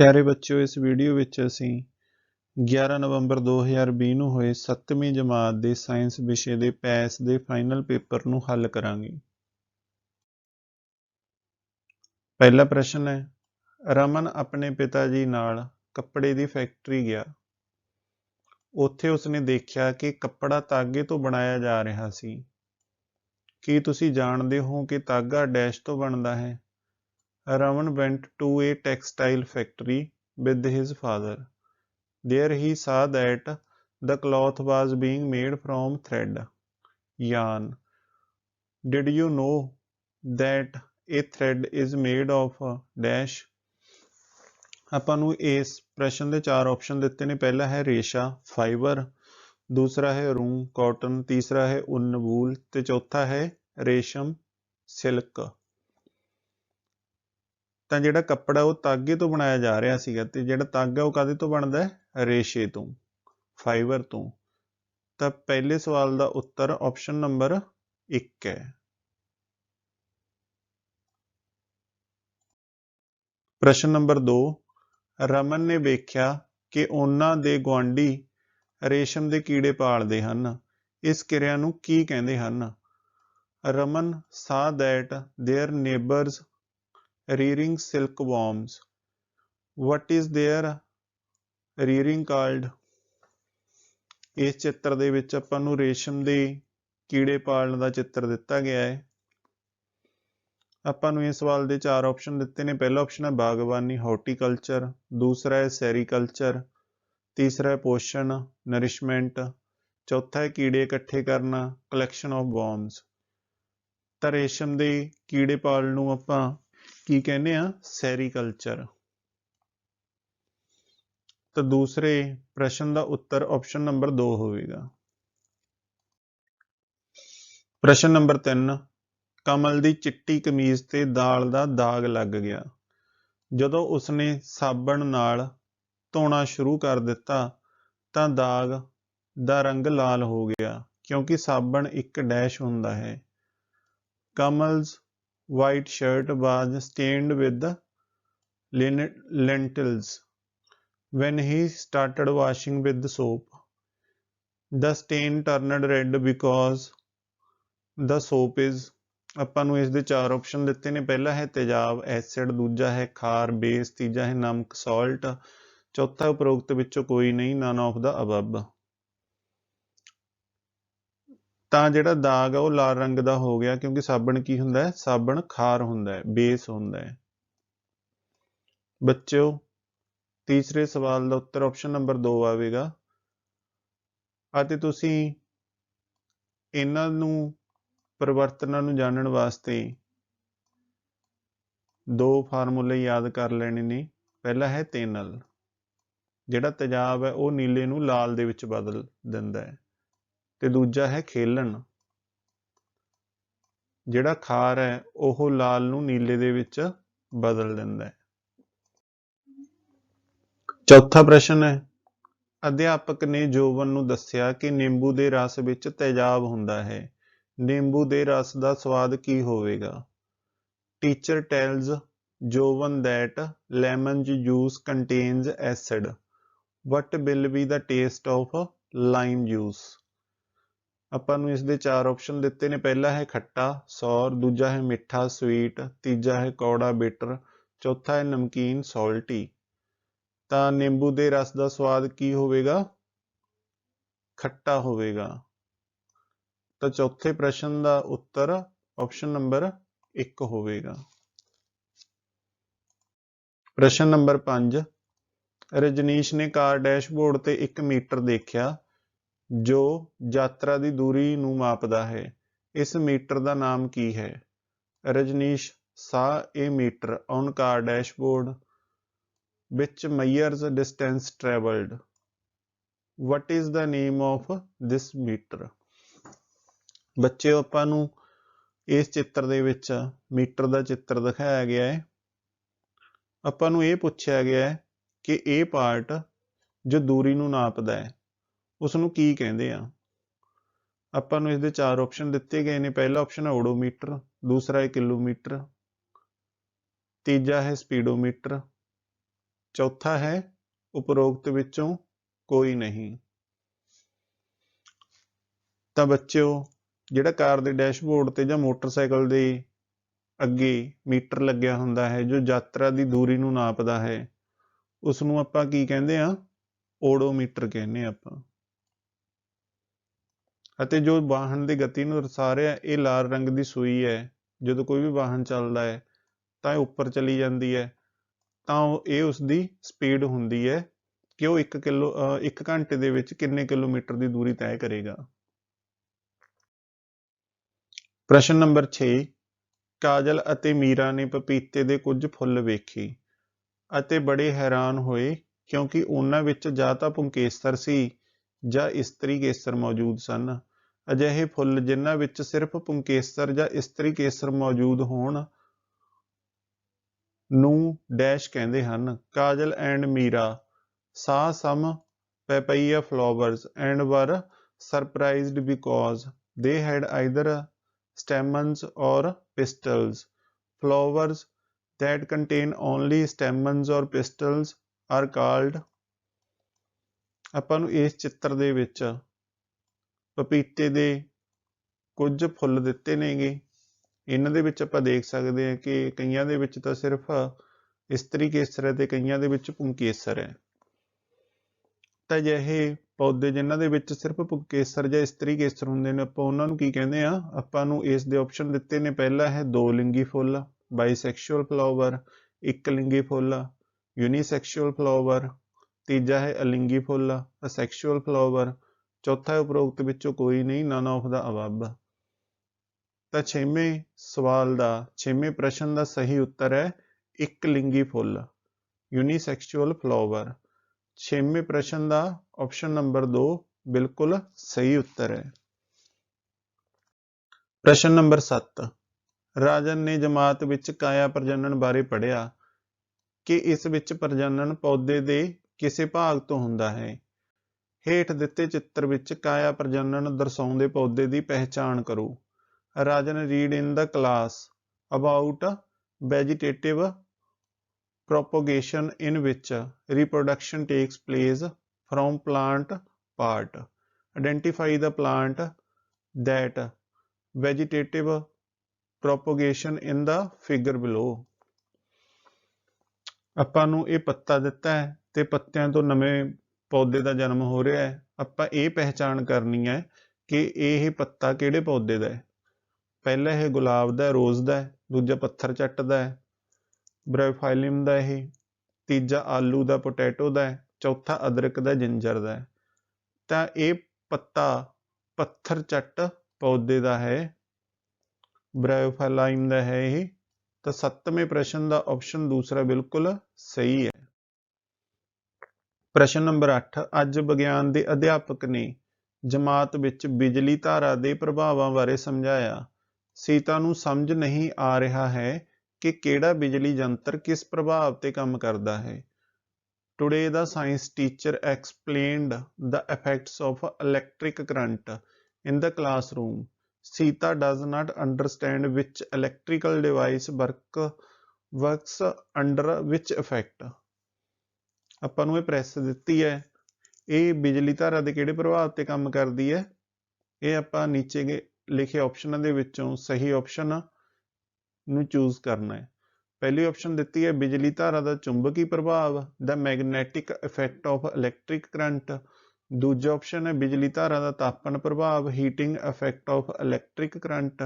प्यारे बच्चों, इस वीडियो ਵਿੱਚ ਅਸੀਂ 11 ਨਵੰਬਰ 2020 ਨੂੰ ਹੋਏ 7ਵੀਂ ਜਮਾਤ ਦੇ ਸਾਇੰਸ ਵਿਸ਼ੇ ਦੇ ਪੈਸ ਦੇ ਫਾਈਨਲ ਪੇਪਰ ਨੂੰ ਹੱਲ ਕਰਾਂਗੇ। ਪਹਿਲਾ ਪ੍ਰਸ਼ਨ ਹੈ, ਰਮਨ ਆਪਣੇ ਪਿਤਾ ਜੀ ਨਾਲ ਕੱਪੜੇ ਦੀ ਫੈਕਟਰੀ ਗਿਆ। ਉੱਥੇ ਉਸਨੇ ਦੇਖਿਆ ਕਿ ਕੱਪੜਾ ਤਾਗੇ ਤੋਂ ਬਣਾਇਆ ਜਾ ਰਿਹਾ ਸੀ। ਕੀ ਤੁਸੀਂ ਜਾਣਦੇ ਹੋ ਕਿ ਤਾਗਾ ਡੈਸ਼ ਤੋਂ ਬਣਦਾ ਹੈ? Raman went to a textile factory with his father. There he saw that the cloth was being made from thread, yarn. Did you know that a thread is made of dash? ਆਪਾਂ ਨੂੰ ਇਸ ਪ੍ਰਸ਼ਨ ਦੇ ਚਾਰ option ਦਿੱਤੇ ਨੇ। ਪਹਿਲਾ ਹੈ ਰੇਸ਼ਾ ਫਾਈਬਰ, ਦੂਸਰਾ ਹੈ ਰੂੰ ਕਾਟਨ, ਤੀਸਰਾ ਹੈ ਉੱਨ ਵੂਲ ਤੇ ਚੌਥਾ ਹੈ ਰੇਸ਼ਮ ਸਿਲਕ। ਤਾਂ ਜਿਹੜਾ ਕੱਪੜਾ ਉਹ ਤਾਗੇ ਤੋਂ ਬਣਾਇਆ ਜਾ ਰਿਹਾ ਸੀਗਾ ਤੇ ਜਿਹੜਾ ਤਾਗਾ ਉਹ ਕਾਹਦੇ ਤੋਂ ਬਣਦਾ ਹੈ? ਰੇਸ਼ੇ ਤੋਂ, ਫਾਈਬਰ ਤੋਂ। ਤਾਂ ਪਹਿਲੇ ਸਵਾਲ ਦਾ ਉੱਤਰ ਆਪਸ਼ਨ ਨੰਬਰ 1 ਹੈ। ਪ੍ਰਸ਼ਨ ਨੰਬਰ 2, ਰਮਨ ਨੇ ਵੇਖਿਆ ਕਿ ਉਹਨਾਂ ਦੇ ਗੁਆਂਢੀ ਰੇਸ਼ਮ ਦੇ ਕੀੜੇ ਪਾਲਦੇ ਹਨ। ਇਸ ਕਿਰਿਆ ਨੂੰ ਕੀ ਕਹਿੰਦੇ ਹਨ? Raman saw that their neighbors rearing silkworms. What is their rearing called? ਇਸ ਚਿੱਤਰ ਦੇ ਵਿੱਚ ਆਪਾਂ ਨੂੰ ਰੇਸ਼ਮ ਦੇ ਕੀੜੇ ਪਾਲਣ ਦਾ ਚਿੱਤਰ ਦਿੱਤਾ ਗਿਆ ਹੈ। ਆਪਾਂ ਨੂੰ ਇਸ ਸਵਾਲ ਦੇ ਚਾਰ ਆਪਸ਼ਨ ਦਿੱਤੇ ਨੇ। ਪਹਿਲਾ ਆਪਸ਼ਨ ਹੈ ਬਾਗਬਾਨੀ ਹਾਰਟੀਕਲਚਰ, ਦੂਸਰਾ ਹੈ ਸੈਰੀਕਲਚਰ, ਤੀਸਰਾ ਹੈ ਪੋਸ਼ਣ ਨਰਿਸ਼ਮੈਂਟ, ਚੌਥਾ ਹੈ ਕੀੜੇ ਇਕੱਠੇ ਕਰਨਾ ਕਲੈਕਸ਼ਨ ਆਫ ਵਰਮਸ। ਤਾਂ ਰੇਸ਼ਮ ਦੇ ਕੀੜੇ ਪਾਲਣ ਨੂੰ ਆਪਾਂ ਕੀ ਕਹਿੰਦੇ ਆ? ਸੈਰੀਕਲਚਰ। ਤਾਂ ਦੂਸਰੇ ਪ੍ਰਸ਼ਨ ਦਾ ਉੱਤਰ ਆਪਸ਼ਨ ਨੰਬਰ 2 ਹੋਵੇਗਾ। ਪ੍ਰਸ਼ਨ ਨੰਬਰ 3, ਕਮਲ ਦੀ ਚਿੱਟੀ ਕਮੀਜ਼ ਤੇ ਦਾਲ ਦਾ ਦਾਗ ਲੱਗ ਗਿਆ। ਜਦੋਂ ਉਸਨੇ ਸਾਬਣ ਨਾਲ ਧੋਣਾ ਸ਼ੁਰੂ ਕਰ ਦਿੱਤਾ ਤਾਂ ਦਾਗ ਦਾ ਰੰਗ ਲਾਲ ਹੋ ਗਿਆ ਕਿਉਂਕਿ ਸਾਬਣ ਇੱਕ ਡੈਸ਼ ਹੁੰਦਾ ਹੈ। ਕਮਲ's white shirt was stained with lentils when he started washing with soap. The stain turned red because the soap is। ਆਪਾਂ ਨੂੰ ਇਸ ਦੇ ਚਾਰ ਆਪਸ਼ਨ ਦਿੱਤੇ ਨੇ। ਪਹਿਲਾ ਹੈ ਤੇਜ਼ਾਬ ਐਸਿਡ, ਦੂਜਾ ਹੈ ਖਾਰ ਬੇਸ, ਤੀਜਾ ਹੈ ਨਮਕ ਸਾਲਟ, ਚੌਥਾ ਉਪਰੋਕਤ ਵਿੱਚੋਂ ਕੋਈ ਨਹੀਂ ਨਨ ਆਫ ਦਾ ਅਬਵ। ਤਾਂ ਜਿਹੜਾ ਦਾਗ ਆ ਉਹ ਲਾਲ ਰੰਗ ਦਾ ਹੋ ਗਿਆ ਕਿਉਂਕਿ ਸਾਬਣ ਕੀ ਹੁੰਦਾ ਹੈ? ਸਾਬਣ ਖਾਰ ਹੁੰਦਾ ਹੈ, ਬੇਸ ਹੁੰਦਾ ਹੈ। ਬੱਚਿਓ, ਤੀਸਰੇ ਸਵਾਲ ਦਾ ਉੱਤਰ ਆਪਸ਼ਨ ਨੰਬਰ 2 ਆਵੇਗਾ ਅਤੇ ਤੁਸੀਂ ਇਹਨਾਂ ਨੂੰ ਪਰਿਵਰਤਨਾਂ ਨੂੰ ਜਾਣਨ ਵਾਸਤੇ ਦੋ ਫਾਰਮੂਲੇ ਯਾਦ ਕਰ ਲੈਣੇ ਨੇ। ਪਹਿਲਾ ਹੈ ਤੇਨਲ, ਜਿਹੜਾ ਤੇਜ਼ਾਬ ਹੈ ਉਹ ਨੀਲੇ ਨੂੰ ਲਾਲ ਦੇ ਵਿੱਚ ਬਦਲ ਦਿੰਦਾ ਹੈ, ਤੇ ਦੂਜਾ ਹੈ ਖੇਲਣ, ਜਿਹੜਾ ਖਾਰ ਹੈ ਉਹ ਲਾਲ ਨੂੰ ਨੀਲੇ ਦੇ ਵਿੱਚ ਬਦਲ ਦਿੰਦਾ ਹੈ। ਚੌਥਾ ਪ੍ਰਸ਼ਨ ਹੈ, ਅਧਿਆਪਕ ਨੇ ਜੋਬਨ ਨੂੰ ਦੱਸਿਆ ਕਿ ਨਿੰਬੂ ਦੇ ਰਸ ਵਿੱਚ ਤੇਜ਼ਾਬ ਹੁੰਦਾ ਹੈ। ਨਿੰਬੂ ਦੇ ਰਸ ਦਾ ਸਵਾਦ ਕੀ ਹੋਵੇਗਾ? Teacher tells Joban that lemon juice contains acid. What will be the taste of lime juice? ਆਪਾਂ ਨੂੰ ਇਸ ਦੇ ਚਾਰ ਆਪਸ਼ਨ ਦਿੱਤੇ ਨੇ। ਪਹਿਲਾ ਹੈ ਖੱਟਾ ਸੌਰ, ਦੂਜਾ ਹੈ ਮਿੱਠਾ ਸਵੀਟ, ਤੀਜਾ ਹੈ ਕੌੜਾ ਬਿਟਰ, ਚੌਥਾ ਹੈ ਨਮਕੀਨ ਸੌਲਟੀ। ਤਾਂ ਨਿੰਬੂ ਦੇ ਰਸ ਦਾ ਸਵਾਦ ਕੀ ਹੋਵੇਗਾ? ਖੱਟਾ ਹੋਵੇਗਾ। ਤਾਂ ਚੌਥੇ ਪ੍ਰਸ਼ਨ ਦਾ ਉੱਤਰ ਆਪਸ਼ਨ ਨੰਬਰ 1 ਹੋਵੇਗਾ। ਪ੍ਰਸ਼ਨ ਨੰਬਰ 5, ਰਜਨੀਸ਼ ਨੇ ਕਾਰ ਡੈਸ਼ਬੋਰਡ ਤੇ 1 ਮੀਟਰ ਦੇਖਿਆ ਜੋ ਯਾਤਰਾ ਦੀ ਦੂਰੀ ਨੂੰ ਮਾਪਦਾ ਹੈ। ਇਸ ਮੀਟਰ ਦਾ ਨਾਮ ਕੀ ਹੈ? Rajneesh saw a meter on car dashboard which measures distance traveled. What is the name of this meter? ਬੱਚਿਓ, ਆਪਾਂ ਨੂੰ ਇਸ ਚਿੱਤਰ ਦੇ ਵਿੱਚ ਮੀਟਰ ਦਾ ਚਿੱਤਰ ਦਿਖਾਇਆ ਗਿਆ ਹੈ। ਆਪਾਂ ਨੂੰ ਇਹ ਪੁੱਛਿਆ ਗਿਆ ਹੈ ਕਿ ਇਹ ਪਾਰਟ ਜੋ ਦੂਰੀ ਨੂੰ ਨਾਪਦਾ ਹੈ ਉਸ ਨੂੰ ਕੀ ਕਹਿੰਦੇ ਆ? ਆਪਾਂ ਨੂੰ ਇਸ ਦੇ ਚਾਰ ਆਪਸ਼ਨ ਦਿੱਤੇ ਗਏ ਨੇ। ਪਹਿਲਾ ਆਪਸ਼ਨ ਹੈ ਓਡੋਮੀਟਰ, ਦੂਸਰਾ ਹੈ ਕਿਲੋਮੀਟਰ, ਤੀਜਾ ਹੈ ਸਪੀਡੋਮੀਟਰ, चौथा है उपरोक्त विचों कोई नहीं। ਤਾਂ ਬੱਚਿਓ ਜਿਹੜਾ ਕਾਰ ਦੇ ਡੈਸ਼ਬੋਰਡ ਤੇ ਜਾਂ ਮੋਟਰਸਾਈਕਲ ਦੇ ਅੱਗੇ ਮੀਟਰ ਲੱਗਿਆ ਹੁੰਦਾ ਹੈ ਜੋ ਯਾਤਰਾ ਦੀ ਦੂਰੀ ਨੂੰ ਨਾਪਦਾ ਹੈ ਉਸ ਨੂੰ ਆਪਾਂ ਕੀ ਕਹਿੰਦੇ ਆ ਓਡੋਮੀਟਰ ਕਹਿੰਦੇ ਆਪਾਂ। ਅਤੇ ਜੋ ਵਾਹਨ ਦੀ ਗਤੀ ਨੂੰ ਦਰਸਾ ਰਿਹਾ ਇਹ ਲਾਲ ਰੰਗ ਦੀ ਸੂਈ ਹੈ ਜਦੋਂ ਕੋਈ ਵੀ ਵਾਹਨ ਚੱਲਦਾ ਹੈ ਤਾਂ ਇਹ ਉੱਪਰ ਚਲੀ ਜਾਂਦੀ ਹੈ ਤਾਂ ਇਹ ਉਸ ਦੀ ਸਪੀਡ ਹੁੰਦੀ ਹੈ ਕਿ ਉਹ 1 ਘੰਟੇ ਦੇ ਵਿੱਚ ਕਿੰਨੇ ਕਿਲੋਮੀਟਰ ਦੀ ਦੂਰੀ ਤੈਅ ਕਰੇਗਾ। ਪ੍ਰਸ਼ਨ ਨੰਬਰ 6 ਕਾਜਲ ਅਤੇ ਮੀਰਾ ਨੇ ਪਪੀਤੇ ਦੇ ਕੁਝ ਫੁੱਲ ਵੇਖੇ ਅਤੇ ਬੜੇ ਹੈਰਾਨ ਹੋਏ ਕਿਉਂਕਿ ਉਹਨਾਂ ਵਿੱਚ ਜਾਂ ਤਾਂ ਪੁੰਕੇਸਰ ਸੀ ਜਾਂ ਇਸਤਰੀ ਕੇਸਰ ਮੌਜੂਦ ਸਨ। ਅਜਿਹੇ ਫੁੱਲ ਜਿਨ੍ਹਾਂ ਵਿੱਚ ਸਿਰਫ ਪੁੰਕੇਸਰ ਜਾਂ ਇਸਤਰੀ ਕੇਸਰ ਮੌਜੂਦ ਹੋਣ ਨੂੰ ਡੈਸ਼ ਕਹਿੰਦੇ ਹਨ। Kajal and Meera saw some papaya flowers and were surprised because they had either stamens or pistils. Flowers that contain only stamens or pistils are called। ਆਪਾਂ ਨੂੰ ਇਸ ਚਿੱਤਰ ਦੇ ਵਿੱਚ ਪਪੀਤੇ ਦੇ ਕੁਝ ਫੁੱਲ ਦਿੱਤੇ ਨੇਗੇ। ਇਹਨਾਂ ਦੇ ਵਿੱਚ ਆਪਾਂ ਦੇਖ ਸਕਦੇ ਹਾਂ ਕਿ ਕਈਆਂ ਦੇ ਵਿੱਚ ਤਾਂ ਸਿਰਫ ਇਸਤਰੀ ਕੇਸਰ ਹੈ ਤੇ ਕਈਆਂ ਦੇ ਵਿੱਚ ਪੁੰਕੇਸਰ ਹੈ। ਤਾਂ ਅਜਿਹੇ ਪੌਦੇ ਜਿਨ੍ਹਾਂ ਦੇ ਵਿੱਚ ਸਿਰਫ ਪੁੰਕੇਸਰ ਜਾਂ ਇਸਤਰੀ ਕੇਸਰ ਹੁੰਦੇ ਨੇ ਆਪਾਂ ਉਹਨਾਂ ਨੂੰ ਕੀ ਕਹਿੰਦੇ ਆ। ਆਪਾਂ ਨੂੰ ਇਸ ਦੇ ਆਪਸ਼ਨ ਦਿੱਤੇ ਨੇ। ਪਹਿਲਾ ਹੈ ਦੋ ਲਿੰਗੀ ਫੁੱਲ ਬਾਈਸੈਕਸ਼ੂਅਲ ਫਲਾਵਰ, ਇੱਕ ਲਿੰਗੀ ਫੁੱਲ ਯੂਨੀਸੈਕਸ਼ੂਅਲ ਫਲਾਵਰ, ਤੀਜਾ ਹੈ ਅਲਿੰਗੀ ਫੁੱਲ ਅਸੈਕਸ਼ੂਅਲ ਫਲਾਵਰ, ਚੌਥਾ ਹੈ ਉਪਰੋਕਤ ਵਿੱਚੋਂ ਕੋਈ ਨਹੀਂ ਨਨ ਆਫ ਦਾ ਅਬਵ। ਤਾਂ ਛੇਵੇਂ ਪ੍ਰਸ਼ਨ ਦਾ ਸਹੀ ਉੱਤਰ ਹੈ ਇੱਕ ਲਿੰਗੀ ਫੁੱਲ ਯੂਨੀਸੈਕਸ਼ੂਅਲ ਫਲਾਵਰ। ਛੇਵੇਂ ਪ੍ਰਸ਼ਨ ਦਾ ਆਪਸ਼ਨ ਨੰਬਰ 2 ਬਿਲਕੁਲ ਸਹੀ ਉੱਤਰ ਹੈ। ਪ੍ਰਸ਼ਨ ਨੰਬਰ 7 ਰਾਜਨ ਨੇ ਜਮਾਤ ਵਿੱਚ ਕਾਇਆ ਪ੍ਰਜਨਨ ਬਾਰੇ ਪੜ੍ਹਿਆ ਕਿ ਇਸ ਵਿੱਚ ਪ੍ਰਜਨਨ ਪੌਦੇ ਦੇ ਕਿਸੇ ਭਾਗ ਤੋਂ ਹੁੰਦਾ ਹੈ। ਹੇਠ ਦਿੱਤੇ ਚਿੱਤਰ ਵਿੱਚ ਕਾਇਆ ਪ੍ਰਜਨਨ ਦਰਸਾਉਂਦੇ ਪੌਦੇ ਦੀ ਪਹਿਚਾਣ ਕਰੋ। Rajan read in the class about vegetative propagation in which reproduction takes place from plant part. Identify the plant that vegetative propagation in the figure below। ਆਪਾਂ ਨੂੰ ਇਹ ਪੱਤਾ ਦਿੱਤਾ ਹੈ ਤੇ ਪੱਤਿਆਂ ਤੋਂ ਨਵੇਂ ਪੌਦੇ ਦਾ ਜਨਮ ਹੋ ਰਿਹਾ ਹੈ। ਆਪਾਂ ਇਹ ਪਹਿਚਾਣ ਕਰਨੀ ਹੈ ਕਿ ਇਹ ਪੱਤਾ ਕਿਹੜੇ ਪੌਦੇ ਦਾ ਹੈ। ਪਹਿਲਾ ਇਹ ਗੁਲਾਬ ਦਾ, ਰੋਜ਼ ਦਾ, ਦੂਜਾ ਪੱਥਰ ਚੱਟ ਦਾ ਹੈ, ਬ੍ਰਾਇਓਫਾਈਲਮ ਦਾ, ਇਹ ਤੀਜਾ ਆਲੂ ਦਾ, ਪੋਟੈਟੋ ਦਾ, ਚੌਥਾ ਅਦਰਕ ਦਾ, ਜਿੰਜਰ ਦਾ। ਤਾਂ ਇਹ ਪੱਤਾ ਪੱਥਰ ਚੱਟ ਪੌਦੇ ਦਾ ਹੈ, ਬ੍ਰਾਇਓਫਾਈਲਮ ਦਾ ਹੈ ਇਹ। ਤਾਂ 7ਵੇਂ ਪ੍ਰਸ਼ਨ ਦਾ ਆਪਸ਼ਨ ਦੂਸਰਾ ਬਿਲਕੁਲ ਸਹੀ ਹੈ। ਪ੍ਰਸ਼ਨ ਨੰਬਰ 8 ਅੱਜ ਵਿਗਿਆਨ ਦੇ ਅਧਿਆਪਕ ਨੇ ਜਮਾਤ ਵਿੱਚ ਬਿਜਲੀ ਧਾਰਾ ਦੇ ਪ੍ਰਭਾਵਾਂ ਬਾਰੇ ਸਮਝਾਇਆ। ਸੀਤਾ ਨੂੰ ਸਮਝ ਨਹੀਂ ਆ ਰਿਹਾ ਹੈ ਕਿ ਕਿਹੜਾ ਬਿਜਲੀ ਯੰਤਰ ਕਿਸ ਪ੍ਰਭਾਵ ਤੇ ਕੰਮ ਕਰਦਾ ਹੈ। Today the science teacher explained the effects of electric current in the classroom. Sita does not understand which electrical device works under which effect। ਆਪਾਂ ਨੂੰ ਇਹ ਪ੍ਰੈਸ ਦਿੱਤੀ ਹੈ, ਇਹ ਬਿਜਲੀ ਧਾਰਾ ਦੇ ਕਿਹੜੇ ਪ੍ਰਭਾਵ ਤੇ ਕੰਮ ਕਰਦੀ ਹੈ। ਇਹ ਆਪਾਂ ਨੀਚੇ ਲਿਖੇ ਆਪਸ਼ਨਾਂ ਦੇ ਵਿੱਚੋਂ ਸਹੀ ਆਪਸ਼ਨ ਨੂੰ ਚੂਜ਼ ਕਰਨਾ ਹੈ। ਪਹਿਲੀ ਆਪਸ਼ਨ ਦਿੱਤੀ ਹੈ ਬਿਜਲੀ ਧਾਰਾ ਦਾ ਚੁੰਬਕੀ ਪ੍ਰਭਾਵ ਦਾ magnetic effect of electric current. ਦੂਜਾ ਆਪਸ਼ਨ ਹੈ ਬਿਜਲੀ ਧਾਰਾ ਦਾ ਤਾਪਨ ਪ੍ਰਭਾਵ heating effect of electric current.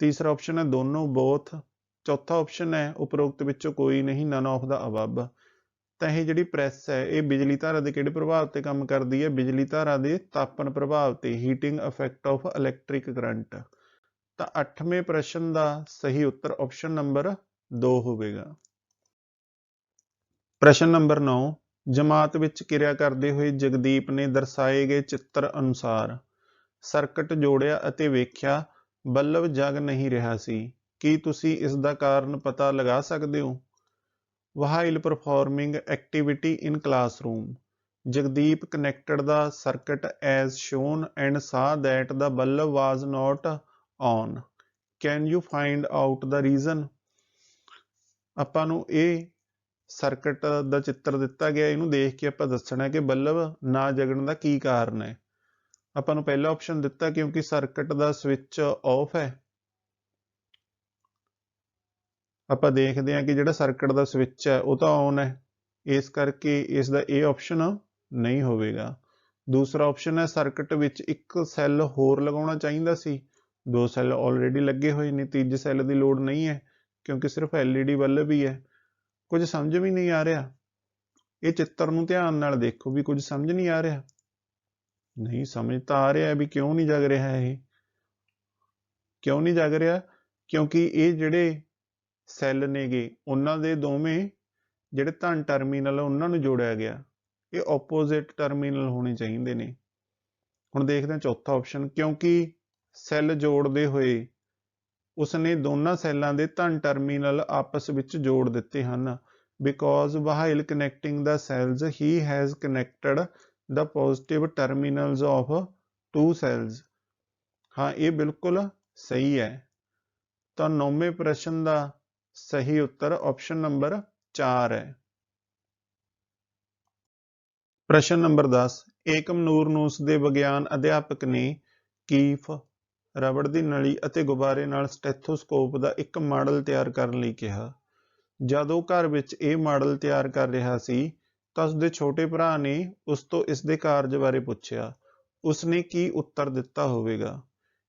ਤੀਸਰਾ ਆਪਸ਼ਨ ਹੈ ਦੋਨੋਂ ਬੋਥ। ਚੌਥਾ ਆਪਸ਼ਨ ਹੈ ਉਪਰੋਕਤ ਵਿੱਚੋਂ ਕੋਈ ਨਹੀਂ ਨਨ ਆਫ ਦਾ ਅਬਵ। ਤਾਂ ਇਹ ਜਿਹੜੀ ਪ੍ਰੈਸ ਹੈ ਇਹ ਬਿਜਲੀ ਧਾਰਾ ਦੇ ਕਿਹੜੇ ਪ੍ਰਭਾਵ ਤੇ ਕੰਮ ਕਰਦੀ ਹੈ। ਬਿਜਲੀ ਧਾਰਾ ਦੇ ਤਾਪਨ ਪ੍ਰਭਾਵ ਤੇ heating effect of electric current. ਤਾਂ 8ਵੇਂ ਪ੍ਰਸ਼ਨ ਦਾ ਸਹੀ ਉੱਤਰ ਆਪਸ਼ਨ ਨੰਬਰ 2 ਹੋਵੇਗਾ। ਪ੍ਰਸ਼ਨ ਨੰਬਰ 9 ਜਮਾਤ ਵਿੱਚ ਕਿਰਿਆ ਕਰਦੇ ਹੋਏ ਜਗਦੀਪ ਨੇ ਦਰਸਾਏ ਗਏ ਚਿੱਤਰ ਅਨੁਸਾਰ ਸਰਕਟ ਜੋੜਿਆ ਅਤੇ ਵੇਖਿਆ ਬੱਲਬ ਜਗ ਨਹੀਂ ਰਿਹਾ ਸੀ। ਕੀ ਤੁਸੀਂ ਇਸ ਦਾ ਕਾਰਨ ਪਤਾ ਲਗਾ ਸਕਦੇ ਹੋ। While performing activity in classroom, Jagdeep connected the circuit as shown and saw that the bulb was not on. Can you find out the reason? ਆਪਾਂ ਨੂੰ ਇਹ ਸਰਕਟ ਦਾ ਚਿੱਤਰ ਦਿੱਤਾ ਗਿਆ, ਇਹਨੂੰ ਦੇਖ ਕੇ ਆਪਾਂ ਦੱਸਣਾ ਕਿ ਬਲਬ ਨਾ ਜਗਣ ਦਾ ਕੀ ਕਾਰਨ ਹੈ। ਆਪਾਂ ਨੂੰ ਪਹਿਲਾ ਆਪਸ਼ਨ ਦਿੱਤਾ ਕਿਉਂਕਿ ਸਰਕਟ ਦਾ ਸਵਿਚ ਆਫ ਹੈ। ਆਪਾਂ ਦੇਖਦੇ ਹਾਂ ਕਿ ਜਿਹੜਾ ਸਰਕਟ ਦਾ ਸਵਿਚ ਹੈ ਉਹ ਤਾਂ ਔਨ ਹੈ, ਇਸ ਕਰਕੇ ਇਸ ਦਾ ਇਹ ਆਪਸ਼ਨ ਨਹੀਂ ਹੋਵੇਗਾ। ਦੂਸਰਾ ਆਪਸ਼ਨ ਹੈ ਸਰਕਟ ਵਿੱਚ ਇੱਕ ਸੈੱਲ ਹੋਰ ਲਗਾਉਣਾ ਚਾਹੀਦਾ ਸੀ, 2 ਸੈੱਲ ਆਲਰੇਡੀ ਲੱਗੇ ਹੋਏ ਨੇ, ਤੀਜੇ ਸੈੱਲ ਦੀ ਲੋੜ ਨਹੀਂ ਹੈ ਕਿਉਂਕਿ ਸਿਰਫ LED ਬੱਲਬ ਹੀ ਹੈ। ਕੁਝ ਸਮਝ ਵੀ ਨਹੀਂ ਆ ਰਿਹਾ, ਇਹ ਚਿੱਤਰ ਨੂੰ ਧਿਆਨ ਨਾਲ ਦੇਖੋ ਵੀ ਕੁਝ ਸਮਝ ਨਹੀਂ ਆ ਰਿਹਾ। ਨਹੀਂ ਸਮਝ ਤਾਂ ਆ ਰਿਹਾ ਵੀ ਕਿਉਂ ਨਹੀਂ ਜਗ ਰਿਹਾ, ਇਹ ਕਿਉਂ ਨਹੀਂ ਜਗ ਰਿਹਾ? ਕਿਉਂਕਿ ਇਹ ਜਿਹੜੇ ਸੈੱਲ ਨੇਗੇ ਉਹਨਾਂ ਦੇ ਦੋਵੇਂ ਜਿਹੜੇ ਧਨ ਟਰਮੀਨਲ ਉਹਨਾਂ ਨੂੰ ਜੋੜਿਆ ਗਿਆ, ਇਹ ਆਪੋਜ਼ਿਟ ਟਰਮੀਨਲ ਹੋਣੇ ਚਾਹੀਦੇ ਨੇ। ਹੁਣ ਦੇਖਦੇ ਹਾਂ ਚੌਥਾ ਆਪਸ਼ਨ, ਕਿਉਂਕਿ ਸੈੱਲ ਜੋੜਦੇ ਹੋਏ ਉਸਨੇ ਦੋਨਾਂ ਸੈੱਲਾਂ ਦੇ ਧਨ ਟਰਮੀਨਲ ਆਪਸ ਵਿੱਚ ਜੋੜ ਦਿੱਤੇ ਹਨ। Because while connecting the cells he has connected the positive terminals of 2 cells। ਹਾਂ, ਇਹ ਬਿਲਕੁਲ ਸਹੀ ਹੈ। ਤਾਂ 9ਵੇਂ ਪ੍ਰਸ਼ਨ ਦਾ ਸਹੀ ਉੱਤਰ ਆਪਸ਼ਨ ਨੰਬਰ 4 ਹੈ। ਪ੍ਰਸ਼ਨ ਨੰਬਰ 10, ਏਕਮ ਨੂਰ ਨੂੰ ਉਸਦੇ ਵਿਗਿਆਨ ਅਧਿਆਪਕ ਨੇ ਕੀਫ, ਰਬੜ ਦੀ ਨਲੀ ਅਤੇ ਗੁਬਾਰੇ ਨਾਲ ਸਟੈਥੋਸਕੋਪ ਦਾ ਇੱਕ ਮਾਡਲ ਤਿਆਰ ਕਰਨ ਲਈ ਕਿਹਾ। ਜਦ ਉਹ ਘਰ ਵਿੱਚ ਇਹ ਮਾਡਲ ਤਿਆਰ ਕਰ ਰਿਹਾ ਸੀ ਤਾਂ ਉਸਦੇ ਛੋਟੇ ਭਰਾ ਨੇ ਉਸ ਤੋਂ ਇਸ ਦੇ ਕਾਰਜ ਬਾਰੇ ਪੁੱਛਿਆ। ਉਸਨੇ ਕੀ ਉੱਤਰ ਦਿੱਤਾ ਹੋਵੇਗਾ?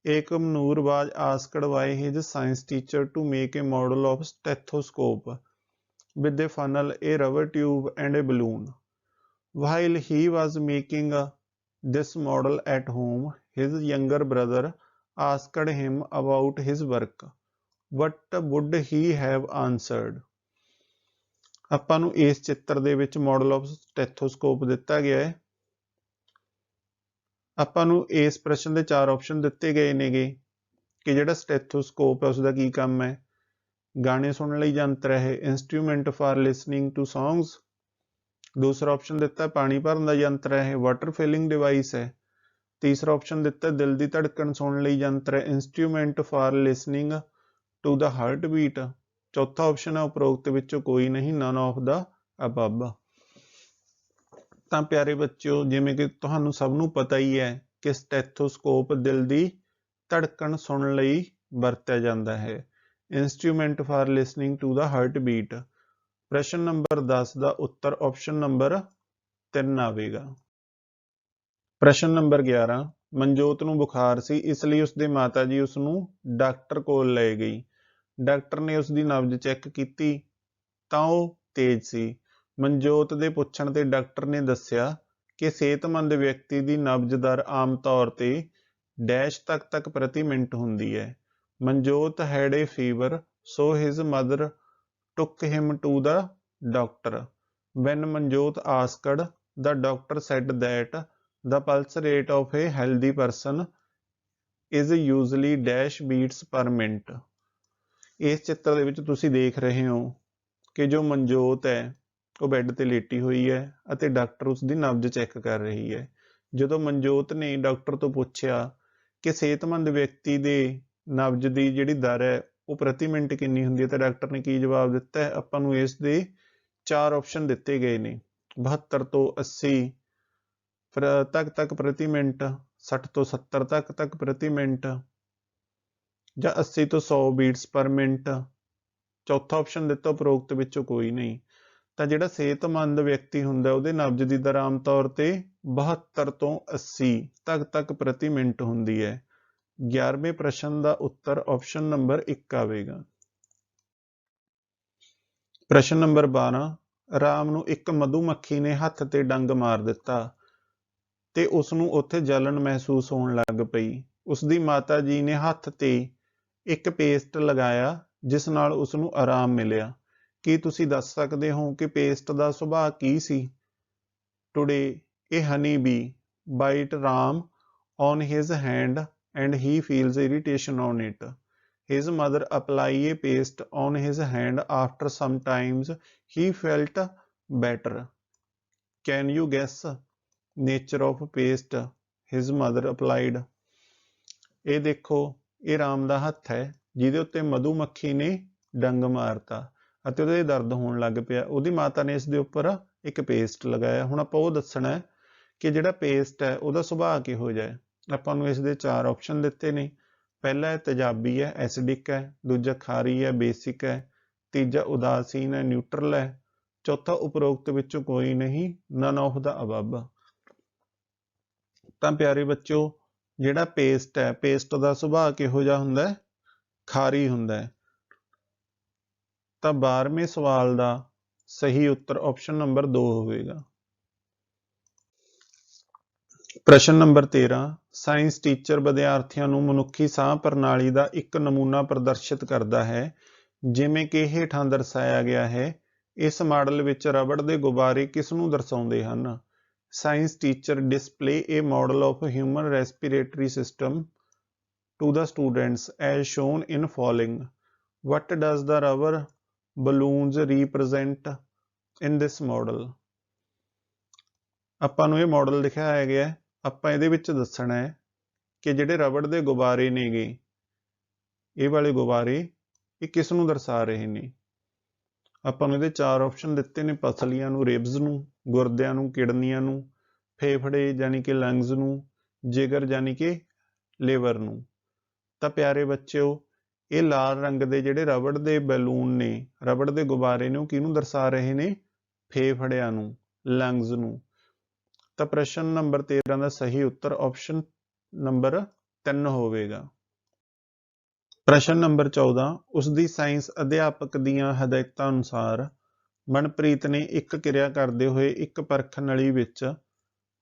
ਏਕਮ ਨੂਰ was asked by his science teacher to make a model of stethoscope with a funnel, a rubber tube and a balloon. While he was making this model at home, his younger brother asked him about his work. What would he have answered? ਆਪਾਂ ਨੂੰ ਇਸ ਚਿੱਤਰ ਦੇ ਵਿੱਚ model of stethoscope ਦਿੱਤਾ ਗਿਆ ਹੈ। ਆਪਾਂ ਨੂੰ ਇਸ ਪ੍ਰਸ਼ਨ ਦੇ 4 ਆਪਸ਼ਨ ਦਿੱਤੇ ਗਏ ਨੇਗੇ ਕਿ ਜਿਹੜਾ ਸਟੈਥੋਸਕੋਪ ਹੈ ਉਸਦਾ ਕੀ ਕੰਮ ਹੈ। ਗਾਣੇ ਸੁਣਨ ਲਈ ਯੰਤਰ ਹੈ, instrument for listening to songs. ਦੂਸਰਾ ਆਪਸ਼ਨ ਦਿੱਤਾ ਪਾਣੀ ਭਰਨ ਦਾ ਯੰਤਰ ਹੈ, ਵਾਟਰ ਫਿਲਿੰਗ ਡਿਵਾਈਸ ਹੈ। ਤੀਸਰਾ ਆਪਸ਼ਨ ਦਿੱਤਾ ਦਿਲ ਦੀ ਧੜਕਣ ਸੁਣਨ ਲਈ ਯੰਤਰ ਹੈ, instrument for listening to the heart beat. ਚੌਥਾ ਆਪਸ਼ਨ ਹੈ ਉਪਰੋਕਤ ਵਿੱਚੋਂ ਕੋਈ ਨਹੀਂ, ਨਨ ਆਫ ਦਾ ਅਬਵ। ਤਾਂ ਪਿਆਰੇ ਬੱਚਿਓ, ਜਿਵੇਂ ਕਿ ਤੁਹਾਨੂੰ ਸਭ ਨੂੰ ਪਤਾ ਹੀ ਹੈ ਕਿ ਸਟੈਥੋਸਕੋਪ ਦਿਲ ਦੀ ਧੜਕਣ ਸੁਣਨ ਲਈ ਵਰਤਿਆ ਜਾਂਦਾ ਹੈ, instrument for listening to the heart beat. ਪ੍ਰਸ਼ਨ ਨੰਬਰ 10 ਦਾ ਉੱਤਰ ਆਪਸ਼ਨ ਨੰਬਰ 3 ਆਵੇਗਾ। ਪ੍ਰਸ਼ਨ ਨੰਬਰ 11, ਮਨਜੋਤ ਨੂੰ ਬੁਖਾਰ ਸੀ, ਇਸ ਲਈ ਉਸਦੇ ਮਾਤਾ ਜੀ ਉਸਨੂੰ ਡਾਕਟਰ ਕੋਲ ਲੈ ਗਈ। ਡਾਕਟਰ ਨੇ ਉਸਦੀ ਨਬਜ਼ ਚੈੱਕ ਕੀਤੀ ਤਾਂ ਉਹ ਤੇਜ਼ ਸੀ। ਮਨਜੋਤ ਦੇ ਪੁੱਛਣ ਤੇ ਡਾਕਟਰ ਨੇ ਦੱਸਿਆ ਕਿ ਸਿਹਤਮੰਦ ਵਿਅਕਤੀ ਦੀ ਨਬਜ਼ ਦਰ ਆਮ ਤੌਰ ਤੇ ਡੈਸ਼ ਤੱਕ ਪ੍ਰਤੀ ਮਿੰਟ ਹੁੰਦੀ ਹੈ। Manjot had a fever, so his mother took him to the doctor. When Manjot asked, the doctor said that the pulse rate of a healthy person is usually dash beats per minute। ਇਸ ਚਿੱਤਰ ਦੇ ਵਿੱਚ ਤੁਸੀਂ ਦੇਖ ਰਹੇ ਹੋ ਕਿ ਜੋ ਮਨਜੋਤ ਹੈ ਉਹ ਬੈੱਡ ਤੇ ਲੇਟੀ ਹੋਈ ਹੈ ਅਤੇ ਡਾਕਟਰ ਉਸ ਦੀ ਨਬਜ਼ ਚੈੱਕ ਕਰ ਰਹੀ ਹੈ। ਜਦੋਂ ਮਨਜੋਤ ਨੇ ਡਾਕਟਰ ਤੋਂ ਪੁੱਛਿਆ ਕਿ ਸਿਹਤਮੰਦ ਵਿਅਕਤੀ ਦੇ ਨਬਜ਼ ਦੀ ਜਿਹੜੀ ਦਰ ਹੈ ਉਹ ਪ੍ਰਤੀ ਮਿੰਟ ਕਿੰਨੀ ਹੁੰਦੀ ਹੈ ਤਾਂ ਡਾਕਟਰ ਨੇ ਕੀ ਜਵਾਬ ਦਿੱਤਾ ਹੈ? ਆਪਾਂ ਨੂੰ ਇਸ ਦੇ 4 ਆਪਸ਼ਨ ਦਿੱਤੇ ਗਏ ਨੇ, 72 ਤੋਂ 80 ਤੱਕ ਪ੍ਰਤੀ ਮਿੰਟ, 60 ਤੋਂ 70 ਤੱਕ ਪ੍ਰਤੀ ਮਿੰਟ ਜਾਂ 80 ਤੋਂ 100 ਬੀਟਸ ਪਰ ਮਿੰਟ। ਚੌਥਾ ਆਪਸ਼ਨ ਦਿੱਤਾ ਉਪਰੋਕਤ ਵਿੱਚੋਂ ਕੋਈ ਨਹੀਂ। ਤਾਂ ਜਿਹੜਾ ਸਿਹਤਮੰਦ ਵਿਅਕਤੀ ਹੁੰਦਾ ਉਹਦੇ ਨਬਜ਼ ਦੀ ਦਰ ਆਮ ਤੌਰ ਤੇ 72 ਤੋਂ 80 ਤੱਕ ਪ੍ਰਤੀ ਮਿੰਟ ਹੁੰਦੀ ਹੈ। 11ਵੇਂ ਪ੍ਰਸ਼ਨ ਦਾ ਉੱਤਰ ਆਪਸ਼ਨ ਨੰਬਰ 1 ਆਵੇਗਾ। ਪ੍ਰਸ਼ਨ ਨੰਬਰ 12, ਰਾਮ ਨੂੰ ਇੱਕ ਮਧੂਮੱਖੀ ਨੇ ਹੱਥ ਤੇ ਡੰਗ ਮਾਰ ਦਿੱਤਾ ਤੇ ਉਸਨੂੰ ਉੱਥੇ ਜਲਨ ਮਹਿਸੂਸ ਹੋਣ ਲੱਗ ਪਈ। ਉਸਦੀ ਮਾਤਾ ਜੀ ਨੇ ਹੱਥ ਤੇ ਇੱਕ ਪੇਸਟ ਲਗਾਇਆ ਜਿਸ ਨਾਲ ਉਸਨੂੰ ਆਰਾਮ ਮਿਲਿਆ। ਕੀ ਤੁਸੀਂ ਦੱਸ ਸਕਦੇ ਹੋ ਕਿ ਪੇਸਟ ਦਾ ਸੁਭਾਅ ਕੀ ਸੀ? Today a honey bee bite Ram on his hand and he feels irritation on it. His mother apply a paste on his hand. After some times he felt better. Can you guess nature of paste his mother applied? ਇਹ ਦੇਖੋ, ਇਹ ਰਾਮ ਦਾ ਹੱਥ ਹੈ ਜਿਹਦੇ ਉੱਤੇ ਮਧੂਮੱਖੀ ਨੇ ਡੰਗ ਮਾਰਤਾ ਅਤੇ ਉਹਦੇ ਦਰਦ ਹੋਣ ਲੱਗ ਪਿਆ। ਉਹਦੀ ਮਾਤਾ ਨੇ ਇਸ ਦੇ ਉੱਪਰ ਇੱਕ ਪੇਸਟ ਲਗਾਇਆ। ਹੁਣ ਆਪਾਂ ਉਹ ਦੱਸਣਾ ਹੈ ਕਿ ਜਿਹੜਾ ਪੇਸਟ ਹੈ ਉਹਦਾ ਸੁਭਾਅ ਕਿਹੋ ਜਿਹਾ ਹੈ। ਆਪਾਂ ਨੂੰ ਇਸ ਦੇ 4 ਆਪਸ਼ਨ ਦਿੱਤੇ ਨੇ। ਪਹਿਲਾ ਹੈ ਤੇਜ਼ਾਬੀ ਹੈ, ਐਸਿਡਿਕ ਹੈ। ਦੂਜਾ ਖਾਰੀ ਹੈ, ਬੇਸਿਕ ਹੈ। ਤੀਜਾ ਉਦਾਸੀਨ ਹੈ, ਨਿਊਟਰਲ ਹੈ। ਚੌਥਾ ਉਪਰੋਕਤ ਵਿੱਚੋਂ ਕੋਈ ਨਹੀਂ, ਨਨ ਆਫ ਦਾ ਅਬਵ। ਤਾਂ ਪਿਆਰੇ ਬੱਚਿਓ, ਜਿਹੜਾ ਪੇਸਟ ਹੈ, ਪੇਸਟ ਦਾ ਸੁਭਾਅ ਕਿਹੋ ਜਿਹਾ ਹੁੰਦਾ ਹੈ? ਖਾਰੀ ਹੁੰਦਾ ਹੈ। ਤਾਂ 12ਵੇਂ ਸਵਾਲ ਦਾ ਸਹੀ ਉੱਤਰ ਆਪਸ਼ਨ ਨੰਬਰ 2 ਹੋਵੇਗਾ। ਪ੍ਰਸ਼ਨ ਨੰਬਰ 13, ਸਾਇੰਸ ਟੀਚਰ ਵਿਦਿਆਰਥੀਆਂ ਨੂੰ ਮਨੁੱਖੀ ਸਾਹ ਪ੍ਰਣਾਲੀ ਦਾ ਇੱਕ ਨਮੂਨਾ ਪ੍ਰਦਰਸ਼ਿਤ ਕਰਦਾ ਹੈ, ਜਿਵੇਂ ਕਿ ਹੇਠਾਂ ਦਰਸਾਇਆ ਗਿਆ ਹੈ। ਇਸ ਮਾਡਲ ਵਿੱਚ ਰਬੜ ਦੇ ਗੁਬਾਰੇ ਕਿਸ ਨੂੰ ਦਰਸਾਉਂਦੇ ਹਨ? Science teacher display A model of human respiratory system to the students as shown in following. What does the rubber balloons represent in this model? ਆਪਾਂ ਨੂੰ ਇਹ ਮਾਡਲ ਦਿਖਾਇਆ ਗਿਆ ਹੈ। ਆਪਾਂ ਇਹਦੇ ਵਿੱਚ ਦੱਸਣਾ ਹੈ ਕਿ ਜਿਹੜੇ ਰਬੜ ਦੇ ਗੁਬਾਰੇ ਨੇਗੇ, ਇਹ ਵਾਲੇ ਗੁਬਾਰੇ, ਇਹ ਕਿਸ ਨੂੰ ਦਰਸਾ ਰਹੇ ਨੇ। ਆਪਾਂ ਨੂੰ ਇਹਦੇ 4 ਆਪਸ਼ਨ ਦਿੱਤੇ ਨੇ। ਪਸਲੀਆਂ ਨੂੰ, ਰਿਬਸ ਨੂੰ, ਗੁਰਦਿਆਂ ਨੂੰ, ਕਿਡਨੀਆਂ ਨੂੰ, ਫੇਫੜੇ ਯਾਨੀ ਕਿ ਲੰਗਸ ਨੂੰ, ਜਿਗਰ ਯਾਨੀ ਕਿ ਲੀਵਰ ਨੂੰ। ਤਾਂ ਪਿਆਰੇ ਬੱਚਿਓ, ਇਹ ਲਾਲ ਰੰਗ ਦੇ ਜਿਹੜੇ ਰਬੜ ਦੇ ਬੈਲੂਨ ਨੇ, ਰਬੜ ਦੇ ਗੁਬਾਰੇ ਨੇ, ਉਹ ਕਿਹਨੂੰ ਦਰਸਾ ਰਹੇ ਨੇ? ਫੇਫੜਿਆਂ ਨੂੰ, ਲੰਗਸ ਨੂੰ। ਤਾਂ ਪ੍ਰਸ਼ਨ ਨੰਬਰ 13 ਦਾ ਸਹੀ ਉੱਤਰ ਆਪਸ਼ਨ ਨੰਬਰ 3 ਹੋਵੇਗਾ। ਪ੍ਰਸ਼ਨ ਨੰਬਰ 14, ਉਸ ਦੀ ਸਾਇੰਸ ਅਧਿਆਪਕ ਦੀਆਂ ਹਦਾਇਤਾਂ ਅਨੁਸਾਰ ਮਨਪ੍ਰੀਤ ਨੇ ਇੱਕ ਕਿਰਿਆ ਕਰਦੇ ਹੋਏ ਇੱਕ ਪਰਖ ਨਲੀ ਵਿੱਚ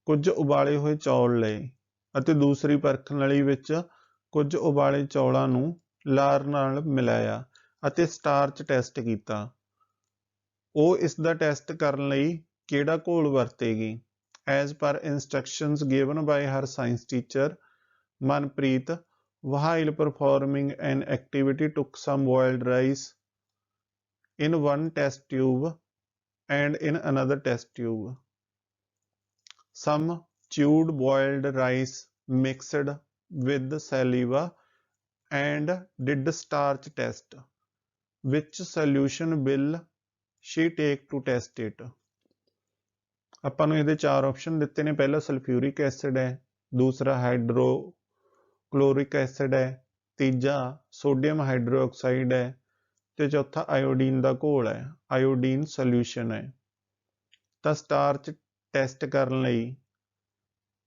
ਕੁਝ ਉਬਾਲੇ ਹੋਏ ਚੌਲ ਲਏ ਅਤੇ ਦੂਸਰੀ ਪਰਖ ਨਲੀ ਵਿੱਚ ਕੁਝ ਉਬਾਲੇ ਚੌਲਾਂ ਨੂੰ ਲਾਰ ਨਾਲ ਮਿਲਾਇਆ ਅਤੇ ਸਟਾਰਚ ਟੈਸਟ ਕੀਤਾ। ਉਹ ਇਸ ਦਾ ਟੈਸਟ ਕਰਨ ਲਈ ਕਿਹੜਾ ਘੋਲ ਵਰਤੇਗੀ? As per instructions given by her science teacher, Manpreet, while performing an activity, took some boiled rice in one test tube and in another test tube. Some chewed boiled rice mixed with saliva and did starch test. Which solution will she take to test it? ਆਪਾਂ ਨੂੰ ਇਹਦੇ 4 option ਦਿੱਤੇ ਨੇ। ਪਹਿਲਾ sulphuric acid ਹੈ, ਦੂਸਰਾ ਹਾਈਡਰੋਕਲੋਰਿਕ acid ਹੈ, ਤੀਜਾ ਸੋਡੀਅਮ ਹਾਈਡਰੋਕਸਾਈਡ ਹੈ ਤੇ ਚੌਥਾ ਆਇਓਡੀਨ ਦਾ ਘੋਲ ਹੈ, ਆਇਓਡੀਨ ਸੋਲਿਊਸ਼ਨ ਹੈ। ਤਾਂ ਸਟਾਰਚ ਟੈਸਟ ਕਰਨ ਲਈ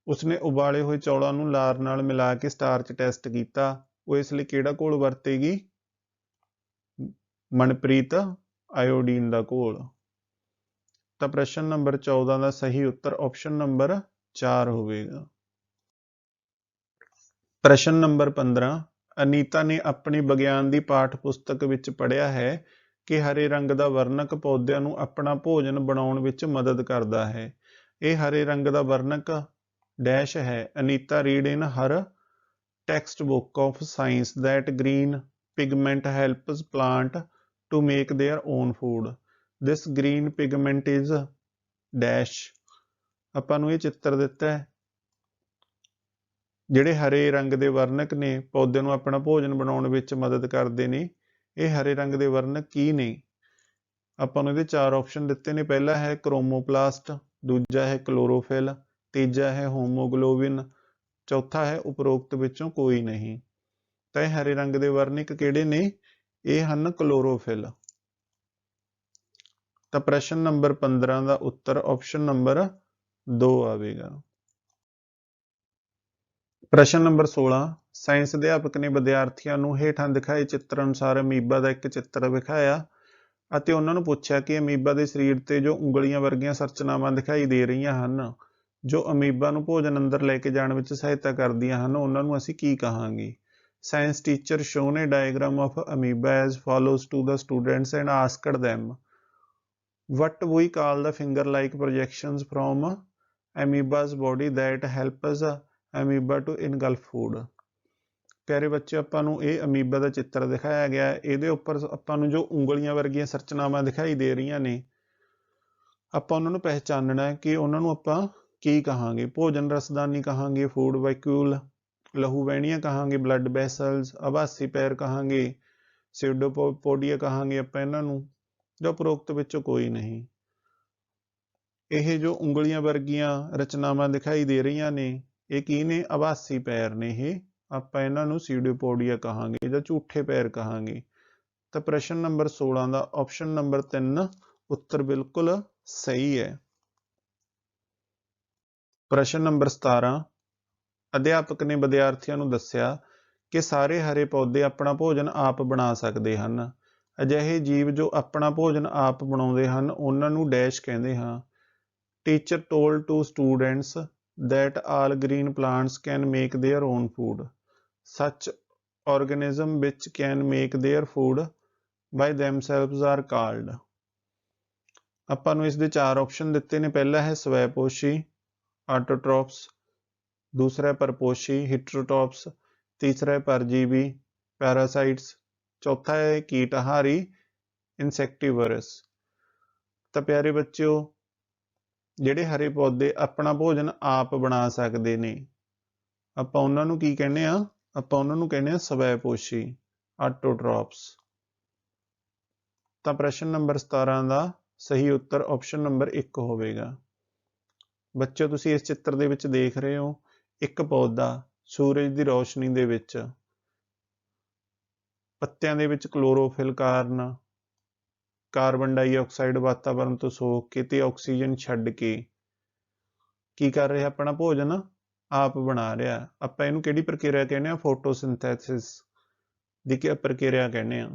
ਉਸਨੇ ਉਬਾਲੇ ਹੋਏ ਚੌਲਾਂ ਨੂੰ ਲਾਰ ਨਾਲ ਮਿਲਾ ਕੇ ਸਟਾਰਚ ਟੈਸਟ ਕੀਤਾ। ਉਹ ਇਸ ਲਈ ਕਿਹੜਾ ਘੋਲ ਵਰਤੇਗੀ? ਮਨਪ੍ਰੀਤ ਆਇਓਡੀਨ ਦਾ ਘੋਲ। ਤਾਂ ਪ੍ਰਸ਼ਨ ਨੰਬਰ 14 ਦਾ ਸਹੀ ਉੱਤਰ ਆਪਸ਼ਨ ਨੰਬਰ 4 ਹੋਵੇਗਾ। ਪ੍ਰਸ਼ਨ ਨੰਬਰ 15, ਅਨੀਤਾ ਨੇ ਆਪਣੀ ਵਿਗਿਆਨ ਦੀ ਪਾਠ ਪੁਸਤਕ ਵਿੱਚ ਪੜ੍ਹਿਆ ਹੈ ਕਿ ਹਰੇ ਰੰਗ ਦਾ ਵਰਣਕ ਪੌਦਿਆਂ ਨੂੰ ਆਪਣਾ ਭੋਜਨ ਬਣਾਉਣ ਵਿੱਚ ਮਦਦ ਕਰਦਾ ਹੈ। ਇਹ ਹਰੇ ਰੰਗ ਦਾ ਵਰਣਕ ਡੈਸ਼ ਹੈ। Anita read in her text book of science that green pigment helps plant to make their own food. This green pigment is dash. ਆਪਾਂ ਨੂੰ ਇਹ ਚਿੱਤਰ ਦਿੱਤਾ ਹੈ। ਜਿਹੜੇ ਹਰੇ ਰੰਗ ਦੇ ਵਰਣਕ ਨੇ ਪੌਦੇ ਨੂੰ ਆਪਣਾ ਭੋਜਨ ਬਣਾਉਣ ਵਿੱਚ ਮਦਦ ਕਰਦੇ ਨੇ, ਇਹ ਹਰੇ ਰੰਗ ਦੇ ਵਰਣਕ ਕੀ ਨੇ? ਆਪਾਂ ਨੂੰ ਇਹਦੇ 4 ਆਪਸ਼ਨ ਦਿੱਤੇ ਨੇ। ਪਹਿਲਾ ਹੈ ਕ੍ਰੋਮੋਪਲਾਸਟ, ਦੂਜਾ ਹੈ ਕਲੋਰੋਫਿਲ, ਤੀਜਾ ਹੈ ਹੋਮੋਗਲੋਬਿਨ, ਚੌਥਾ ਹੈ ਉਪਰੋਕਤ ਵਿੱਚੋਂ ਕੋਈ ਨਹੀਂ। ਤਾਂ ਇਹ ਹਰੇ ਰੰਗ ਦੇ ਵਰਣਕ ਕਿਹੜੇ ਨੇ? ਇਹ ਹਨ ਕਲੋਰੋਫਿਲ। ਤਾਂ ਪ੍ਰਸ਼ਨ ਨੰਬਰ 15 ਦਾ ਉੱਤਰ ਆਪਸ਼ਨ ਨੰਬਰ 2 ਆਵੇਗਾ। ਪ੍ਰਸ਼ਨ ਨੰਬਰ 16, ਸਾਇੰਸ ਅਧਿਆਪਕ ਨੇ ਵਿਦਿਆਰਥੀਆਂ ਨੂੰ ਹੇਠਾਂ ਦਿਖਾਏ ਚਿੱਤਰ ਅਨੁਸਾਰ ਅਮੀਬਾ ਦਾ ਇੱਕ ਚਿੱਤਰ ਵਿਖਾਇਆ ਅਤੇ ਉਹਨਾਂ ਨੂੰ ਪੁੱਛਿਆ ਕਿ ਅਮੀਬਾ ਦੇ ਸਰੀਰ ਤੇ ਜੋ ਉਂਗਲੀਆਂ ਵਰਗੀਆਂ ਸੰਰਚਨਾਵਾਂ ਦਿਖਾਈ ਦੇ ਰਹੀਆਂ ਹਨ, ਜੋ ਅਮੀਬਾ ਨੂੰ ਭੋਜਨ ਅੰਦਰ ਲੈ ਕੇ ਜਾਣ ਵਿੱਚ ਸਹਾਇਤਾ ਕਰਦੀਆਂ ਹਨ, ਉਹਨਾਂ ਨੂੰ ਅਸੀਂ ਕੀ ਕਹਾਂਗੇ? Science teacher shown a diagram of amoeba as follows to the students and asked them what we call the finger-like projections from amoeba's body that helps amoeba to engulf food. ਪਿਆਰੇ ਬੱਚੇ, ਆਪਾਂ ਨੂੰ ਇਹ ਅਮੀਬਾ ਦਾ ਚਿੱਤਰ ਦਿਖਾਇਆ ਗਿਆ ਹੈ। ਇਹਦੇ ਉੱਪਰ ਆਪਾਂ ਨੂੰ ਜੋ ਉਂਗਲੀਆਂ ਵਰਗੀਆਂ ਸੰਰਚਨਾਵਾਂ ਦਿਖਾਈ ਦੇ ਰਹੀਆਂ ਨੇ, ਆਪਾਂ ਉਹਨਾਂ ਨੂੰ ਪਹਿਚਾਨਣਾ ਹੈ ਕਿ ਉਹਨਾਂ ਨੂੰ ਆਪਾਂ ਕੀ ਕਹਾਂਗੇ? ਭੋਜਨ ਰਸਦਾਨੀ ਕਹਾਂਗੇ, ਫੂਡ ਵੈਕਿਊਲ, ਲਹੂ ਵਹਿਣੀਆਂ ਕਹਾਂਗੇ, ਬਲੱਡ ਵੈਸਲਸ, ਆਭਾਸੀ ਪੈਰ ਕਹਾਂਗੇ, ਸਿਊਡੋਪੋਡੀਆ ਕਹਾਂਗੇ ਆਪਾਂ ਇਹਨਾਂ ਨੂੰ, ਜਾਂ ਉਪਰੋਕਤ ਵਿੱਚੋਂ ਕੋਈ ਨਹੀਂ। ਇਹ ਜੋ ਉਂਗਲੀਆਂ ਵਰਗੀਆਂ ਰਚਨਾਵਾਂ ਦਿਖਾਈ ਦੇ ਰਹੀਆਂ ਨੇ, ਇਹ ਕੀ ਨੇ? ਆਭਾਸੀ ਪੈਰ ਨੇ। ਇਹ ਆਪਾਂ ਇਹਨਾਂ ਨੂੰ ਸੀਡੋਪੋਡੀਆ ਕਹਾਂਗੇ ਜਾਂ ਝੂਠੇ ਪੈਰ ਕਹਾਂਗੇ। ਤਾਂ ਪ੍ਰਸ਼ਨ ਨੰਬਰ 16 ਦਾ ਆਪਸ਼ਨ ਨੰਬਰ 3 ਉੱਤਰ ਬਿਲਕੁਲ ਸਹੀ ਹੈ। ਪ੍ਰਸ਼ਨ ਨੰਬਰ 17, ਅਧਿਆਪਕ ਨੇ ਵਿਦਿਆਰਥੀਆਂ ਨੂੰ ਦੱਸਿਆ ਕਿ ਸਾਰੇ ਹਰੇ ਪੌਦੇ ਆਪਣਾ ਭੋਜਨ ਆਪ ਬਣਾ ਸਕਦੇ ਹਨ। ਅਜਿਹੇ ਜੀਵ ਜੋ ਆਪਣਾ ਭੋਜਨ ਆਪ ਬਣਾਉਂਦੇ ਹਨ ਉਹਨਾਂ ਨੂੰ ਡੈਸ਼ ਕਹਿੰਦੇ ਹਾਂ। Teacher told to students that all green plants can make their own food. Such organism which can make their food by themselves are called. ਆਪਾਂ ਨੂੰ ਇਸ ਦੇ 4 ਆਪਸ਼ਨ ਦਿੱਤੇ ਨੇ। ਪਹਿਲਾ ਹੈ ਸਵੈਪੋਸ਼ੀ ਆਟੋਟ੍ਰੋਪਸ, दूसरा है परपोषी हिट्रोटॉप्स, तीसरा है परजीवी पैरासाइट्स, चौथा है कीटहारी इंसैक्टिवरस। तो प्यारे बच्चों, ਜਿਹੜੇ ਹਰੇ ਪੌਦੇ ਆਪਣਾ ਭੋਜਨ ਆਪ ਬਣਾ ਸਕਦੇ ਨੇ ਆਪਾਂ ਉਹਨਾਂ ਨੂੰ ਕੀ ਕਹਿੰਦੇ ਆ? ਆਪਾਂ ਉਹਨਾਂ ਨੂੰ ਕਹਿੰਦੇ ਆ ਸਵੈਪੋਸ਼ੀ ਆਟੋਟ੍ਰੋਪਸ। ਤਾਂ ਪ੍ਰਸ਼ਨ ਨੰਬਰ 17 ਦਾ ਸਹੀ ਉੱਤਰ ਆਪਸ਼ਨ ਨੰਬਰ 1 ਹੋਵੇਗਾ। ਬੱਚਿਓ, ਤੁਸੀਂ ਇਸ ਚਿੱਤਰ ਦੇ ਵਿੱਚ ਦੇਖ ਰਹੇ ਹੋ ਇੱਕ ਪੌਦਾ ਸੂਰਜ ਦੀ ਰੋਸ਼ਨੀ ਦੇ ਵਿੱਚ ਪੱਤਿਆਂ ਦੇ ਵਿੱਚ ਕਲੋਰੋਫਿਲ ਕਾਰਨ ਕਾਰਬਨ ਡਾਈਆਕਸਾਈਡ ਵਾਤਾਵਰਣ ਤੋਂ ਸੋਖ ਕੇ ਤੇ ਆਕਸੀਜਨ ਛੱਡ ਕੇ ਕੀ ਕਰ ਰਿਹਾ? ਆਪਣਾ ਭੋਜਨ ਆਪ ਬਣਾ ਰਿਹਾ। ਆਪਾਂ ਇਹਨੂੰ ਕਿਹੜੀ ਪ੍ਰਕਿਰਿਆ ਕਹਿੰਦੇ ਆ? ਫੋਟੋਸਿੰਥੈਸਿਸ ਦੀ ਕੀ ਪ੍ਰਕਿਰਿਆ ਕਹਿੰਦੇ ਆ।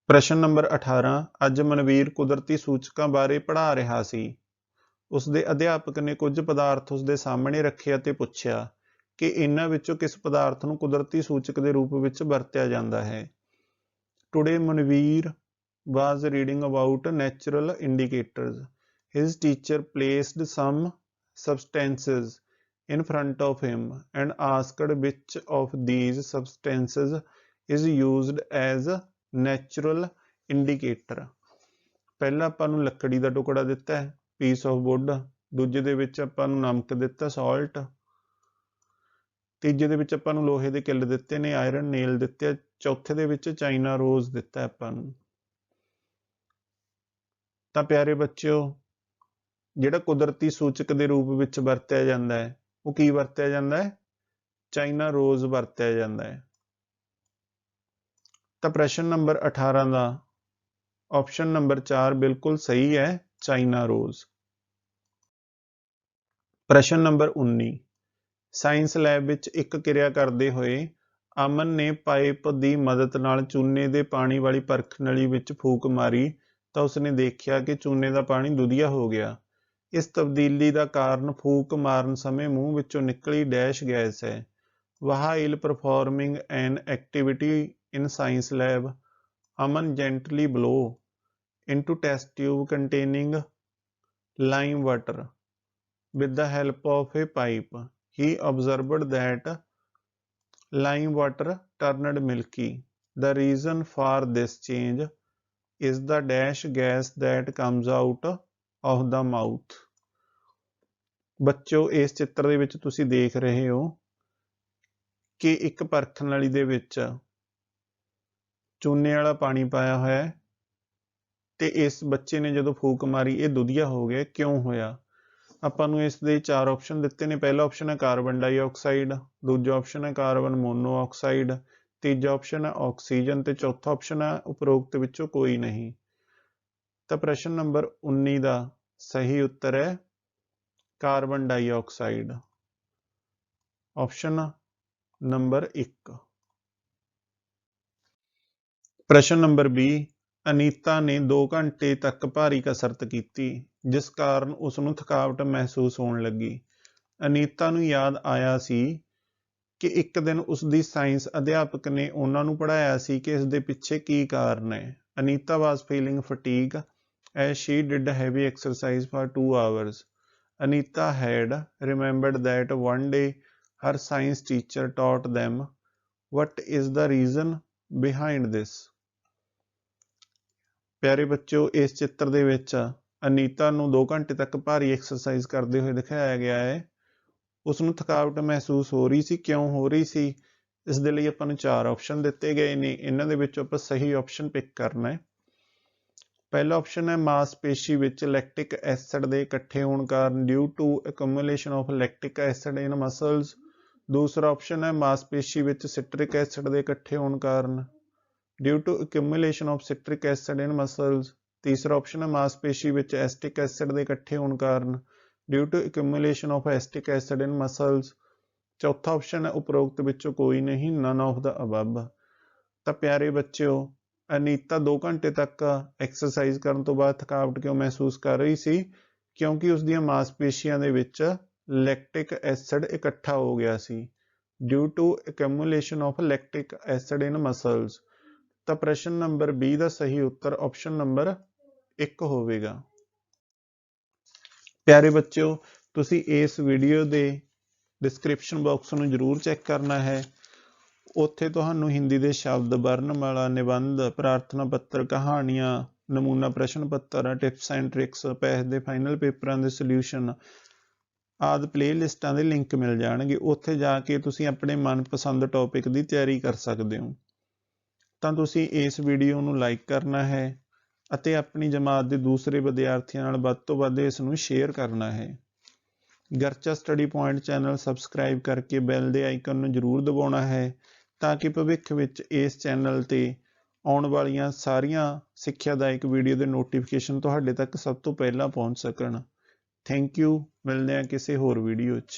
ਪ੍ਰਸ਼ਨ ਨੰਬਰ 18, ਅੱਜ ਮਨਵੀਰ ਕੁਦਰਤੀ ਸੂਚਕਾਂ ਬਾਰੇ ਪੜ੍ਹਾ ਰਿਹਾ ਸੀ। ਉਸਦੇ ਅਧਿਆਪਕ ਨੇ ਕੁਝ ਪਦਾਰਥ ਉਸਦੇ ਸਾਹਮਣੇ ਰੱਖੇ ਅਤੇ ਪੁੱਛਿਆ ਕਿ ਇਹਨਾਂ ਵਿੱਚੋਂ ਕਿਸ ਪਦਾਰਥ ਨੂੰ ਕੁਦਰਤੀ ਸੂਚਕ ਦੇ ਰੂਪ ਵਿੱਚ ਵਰਤਿਆ ਜਾਂਦਾ ਹੈ। Today Manveer was reading about natural indicators. His teacher placed some substances in front of him and asked which of these substances is used as natural indicator. ਪਹਿਲਾ ਆਪਾਂ ਨੂੰ ਲੱਕੜੀ ਦਾ ਟੁਕੜਾ ਦਿੱਤਾ ਹੈ, ਪੀਸ ਆਫ ਵੁੱਡ। ਦੂਜੇ ਦੇ ਵਿੱਚ ਆਪਾਂ ਨੂੰ ਨਮਕ ਦਿੱਤਾ, ਸਾਲਟ। ਤੀਜੇ ਦੇ ਵਿੱਚ ਆਪਾਂ ਨੂੰ ਲੋਹੇ ਦੇ ਕਿੱਲ ਦਿੱਤੇ ਨੇ, ਆਇਰਨ ਨੇਲ ਦਿੱਤੇ। ਚੌਥੇ ਦੇ ਵਿੱਚ ਚਾਈਨਾ ਰੋਜ਼ ਦਿੱਤਾ ਆਪਾਂ ਨੂੰ। ਤਾਂ ਪਿਆਰੇ ਬੱਚਿਓ, ਜਿਹੜਾ ਕੁਦਰਤੀ ਸੂਚਕ ਦੇ ਰੂਪ ਵਿੱਚ ਵਰਤਿਆ ਜਾਂਦਾ ਹੈ ਉਹ ਕੀ ਵਰਤਿਆ ਜਾਂਦਾ ਹੈ? ਚਾਈਨਾ ਰੋਜ਼ ਵਰਤਿਆ ਜਾਂਦਾ ਹੈ। ਤਾਂ ਪ੍ਰਸ਼ਨ ਨੰਬਰ 18 ਦਾ ਆਪਸ਼ਨ ਨੰਬਰ 4 ਬਿਲਕੁਲ ਸਹੀ ਹੈ, ਚਾਈਨਾ ਰੋਜ਼। ਪ੍ਰਸ਼ਨ ਨੰਬਰ 19, ਸਾਇੰਸ ਲੈਬ ਵਿੱਚ ਇੱਕ ਕਿਰਿਆ ਕਰਦੇ ਹੋਏ ਅਮਨ ਨੇ ਪਾਈਪ ਦੀ ਮਦਦ ਨਾਲ ਚੂਨੇ ਦੇ ਪਾਣੀ ਵਾਲੀ ਪਰਖ ਨਲੀ ਵਿੱਚ ਫੂਕ ਮਾਰੀ ਤਾਂ ਉਸਨੇ ਦੇਖਿਆ ਕਿ ਚੂਨੇ ਦਾ ਪਾਣੀ ਦੁਧੀਆ ਹੋ ਗਿਆ। ਇਸ ਤਬਦੀਲੀ ਦਾ ਕਾਰਨ ਫੂਕ ਮਾਰਨ ਸਮੇਂ ਮੂੰਹ ਵਿੱਚੋਂ ਨਿਕਲੀ ਡੈਸ਼ ਗੈਸ ਹੈ। While performing N activity in science lab, Aman gently ਬਲੋ into test tube containing lime water with the help of a pipe. He observed that lime water turned milky. The reason for this change is the dash gas that comes out of the mouth. ਬੱਚਿਓ, ਇਸ ਚਿੱਤਰ ਦੇ ਵਿੱਚ ਤੁਸੀਂ ਦੇਖ ਰਹੇ ਹੋ ਕਿ ਇੱਕ ਪਰਖ ਨਲੀ ਦੇ ਵਿੱਚ ਚੂਨੇ ਵਾਲਾ ਪਾਣੀ ਪਾਇਆ ਹੋਇਆ ਹੈ ਤੇ ਇਸ ਬੱਚੇ ਨੇ ਜਦੋਂ ਫੂਕ ਮਾਰੀ ਇਹ ਦੁਧੀਆ ਹੋ ਗਿਆ। ਕਿਉਂ ਹੋਇਆ? ਆਪਾਂ ਨੂੰ ਇਸ ਦੇ 4 ਆਪਸ਼ਨ ਦਿੱਤੇ ਨੇ। ਪਹਿਲਾ ਆਪਸ਼ਨ ਹੈ ਕਾਰਬਨ ਡਾਈਆਕਸਾਈਡ, ਦੂਜਾ ਆਪਸ਼ਨ ਹੈ ਕਾਰਬਨ ਮੋਨੋਆਕਸਾਈਡ, ਤੀਜਾ ਆਪਸ਼ਨ ਹੈ ਆਕਸੀਜਨ ਤੇ ਚੌਥਾ ਆਪਸ਼ਨ ਹੈ ਉਪਰੋਕਤ ਵਿੱਚੋਂ ਕੋਈ ਨਹੀਂ। ਤਾਂ ਪ੍ਰਸ਼ਨ ਨੰਬਰ 19 ਦਾ ਸਹੀ ਉੱਤਰ ਹੈ ਕਾਰਬਨ ਡਾਈਆਕਸਾਈਡ, ਆਪਸ਼ਨ ਨੰਬਰ 1। ਪ੍ਰਸ਼ਨ ਨੰਬਰ 20, ਅਨੀਤਾ ਨੇ 2 ਘੰਟੇ ਤੱਕ ਭਾਰੀ ਕਸਰਤ ਕੀਤੀ ਜਿਸ ਕਾਰਨ ਉਸ ਨੂੰ ਥਕਾਵਟ ਮਹਿਸੂਸ ਹੋਣ ਲੱਗੀ। ਅਨੀਤਾ ਨੂੰ ਯਾਦ ਆਇਆ ਸੀ ਕਿ ਇੱਕ ਦਿਨ ਉਸ ਦੀ ਸਾਇੰਸ ਅਧਿਆਪਕ ਨੇ ਉਹਨਾਂ ਨੂੰ ਪੜ੍ਹਾਇਆ ਸੀ ਕਿ ਇਸ ਦੇ ਪਿੱਛੇ ਕੀ ਕਾਰਨ ਹੈ। Anita was feeling fatigue as she did heavy exercise for 2 hours. Anita had remembered that one day her science teacher taught them. What is the reason behind this? ਪਿਆਰੇ ਬੱਚਿਓ, ਇਸ ਚਿੱਤਰ ਦੇ ਵਿੱਚ ਅਨੀਤਾ ਨੂੰ 2 ਘੰਟੇ ਤੱਕ ਭਾਰੀ ਐਕਸਰਸਾਈਜ਼ ਕਰਦੇ ਹੋਏ ਦਿਖਾਇਆ ਗਿਆ ਹੈ। ਉਸ ਨੂੰ ਥਕਾਵਟ ਮਹਿਸੂਸ ਹੋ ਰਹੀ ਸੀ। ਕਿਉਂ ਹੋ ਰਹੀ ਸੀ? इस दे लई आपां नूं 4 ऑप्शन दिते गए ने, इन्हां दे विचों आपां सही ऑप्शन पिक करना है। पहला ऑप्शन है मांसपेशी विच लैक्टिक एसिड दे इकट्ठे होण कारण due to accumulation of lactic acid in muscles. दूसरा ऑप्शन है मांसपेशी विच सिट्रिक एसिड दे इकट्ठे होण कारण due to accumulation of citric acid in muscles. तीसरा ऑप्शन है मांसपेशी विच एसिटिक एसिड दे इकट्ठे होण कारण due to accumulation of acetic acid in muscles. चौथा ऑप्शन है उपरोक्त विचों कोई नहीं, नन ऑफ द अबव। तो प्यारे बच्चों, अनीता 2 घंटे तक एक्सरसाइज करन तो बाद थकावट क्यों महसूस कर रही सी? क्योंकि उसदियां मांसपेशियां दे विच लैक्टिक एसिड इकट्ठा हो गया सी due to accumulation of lactic acid in muscles. तो प्रश्न नंबर 20 का सही उत्तर ऑप्शन नंबर 1 होवेगा। प्यारे बच्चों, तुसी इस वीडियो दे डिस्क्रिप्शन बॉक्स नूं जरूर चैक करना है। उत्थे तुहानूं हिंदी दे शब्द, वर्णमाला, निबंध, प्रार्थना पत्र, कहानियां, नमूना प्रश्न पत्र, टिप्स एंड ट्रिक्स, पैस दे फाइनल पेपरां दे सॉल्यूशन आदि प्ले लिस्टां दे लिंक मिल जाणगे। उत्थे जाके तुसी अपने मनपसंद टॉपिक की तैयारी कर सकते हो। ਤਾਂ ਤੁਸੀਂ ਇਸ ਵੀਡੀਓ ਨੂੰ ਲਾਈਕ ਕਰਨਾ ਹੈ ਅਤੇ ਆਪਣੀ ਜਮਾਤ ਦੇ ਦੂਸਰੇ ਵਿਦਿਆਰਥੀਆਂ ਨਾਲ ਵੱਧ ਤੋਂ ਵੱਧ ਇਸ ਨੂੰ ਸ਼ੇਅਰ ਕਰਨਾ ਹੈ। Garcha study point channel subscribe ਕਰਕੇ ਬੈਲ ਦੇ ਆਈਕਨ ਨੂੰ ਜ਼ਰੂਰ ਦਬਾਉਣਾ ਹੈ ਤਾਂ ਕਿ ਭਵਿੱਖ ਵਿੱਚ ਇਸ ਚੈਨਲ ਤੇ ਆਉਣ ਵਾਲੀਆਂ ਸਾਰੀਆਂ ਸਿੱਖਿਆਦਾਇਕ ਵੀਡੀਓ ਦੇ ਨੋਟੀਫਿਕੇਸ਼ਨ ਤੁਹਾਡੇ ਤੱਕ ਸਭ ਤੋਂ ਪਹਿਲਾਂ ਪਹੁੰਚ ਸਕਣ। Thank you. ਮਿਲਦੇ ਹਾਂ ਕਿਸੇ ਹੋਰ ਵੀਡੀਓ 'ਚ।